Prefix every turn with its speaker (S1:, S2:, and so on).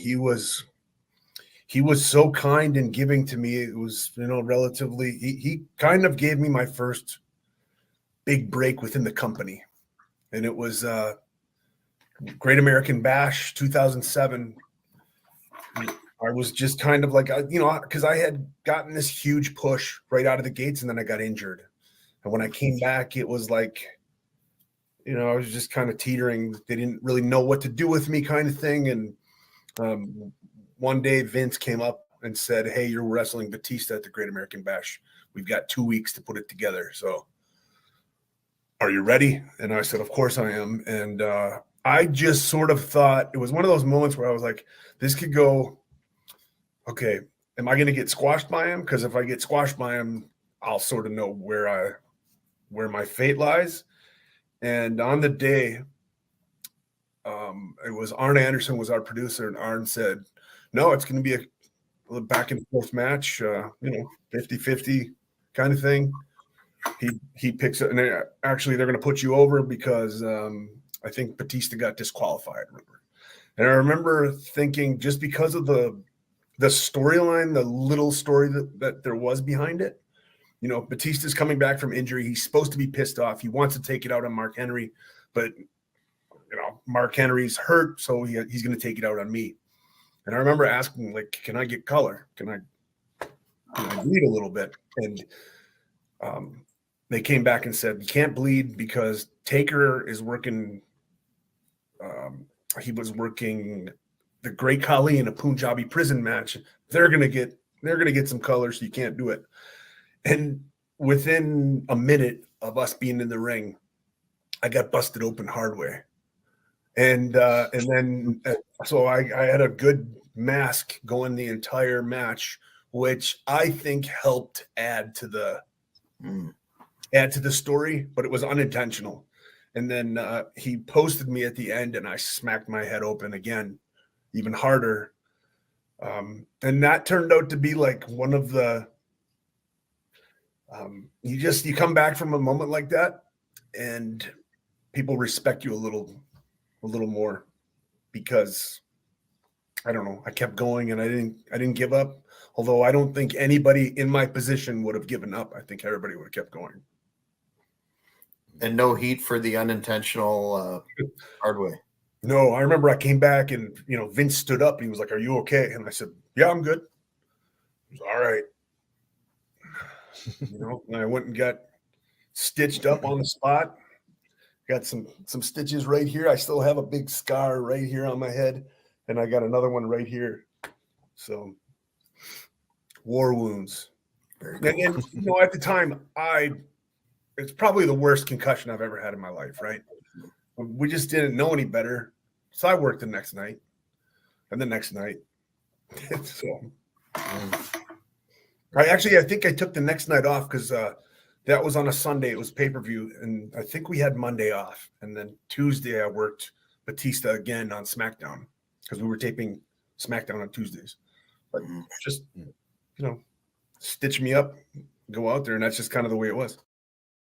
S1: he was so kind and giving to me. It was, relatively, he kind of gave me my first big break within the company. And it was Great American Bash 2007. I was just kind of like, because I had gotten this huge push right out of the gates and then I got injured. And when I came back, it was like, I was just kind of teetering. They didn't really know what to do with me, kind of thing. And one day Vince came up and said, "Hey, you're wrestling Batista at the Great American Bash. We've got 2 weeks to put it together. So are you ready?" And I said, "Of course I am." And I just sort of thought, it was one of those moments where I was like, this could go, okay, am I going to get squashed by him? Because if I get squashed by him, I'll sort of know where my fate lies. And on the day, it was Arn Anderson was our producer, and Arn said, "No, it's going to be a back and forth match, 50-50 kind of thing." He picks it, and actually they're going to put you over because I think Batista got disqualified. And I remember thinking, just because of the storyline, the little story that there was behind it, Batista's coming back from injury. He's supposed to be pissed off. He wants to take it out on Mark Henry, but Mark Henry's hurt, so he's going to take it out on me. And I remember asking, like, can I get color? Can I bleed a little bit? And they came back and said, you can't bleed because Taker is working. He was working the Great Khali in a Punjabi prison match. They're gonna get some color, so you can't do it. And within a minute of us being in the ring, I got busted open hard way. And then so I had a good mask going the entire match, which I think helped add to the story, but it was unintentional. And then he posted me at the end, and I smacked my head open again, even harder. And that turned out to be like one of the you come back from a moment like that, and people respect you a little more, because I don't know, I kept going and I didn't give up. Although I don't think anybody in my position would have given up. I think everybody would have kept going.
S2: And no heat for the unintentional hard way.
S1: No, I remember I came back and, Vince stood up and he was like, "Are you okay?" And I said, "Yeah, I'm good." He was, "All right." And I went and got stitched up on the spot. Got some stitches right here. I still have a big scar right here on my head, and I got another one right here. So, war wounds. And at the time, it's probably the worst concussion I've ever had in my life, right? We just didn't know any better. So I worked the next night and the next night. So I think I took the next night off because that was on a Sunday. It was pay-per-view, and I think we had Monday off. And then Tuesday I worked Batista again on SmackDown because we were taping SmackDown on Tuesdays. But just, stitch me up, go out there, and that's just kind of the way it was.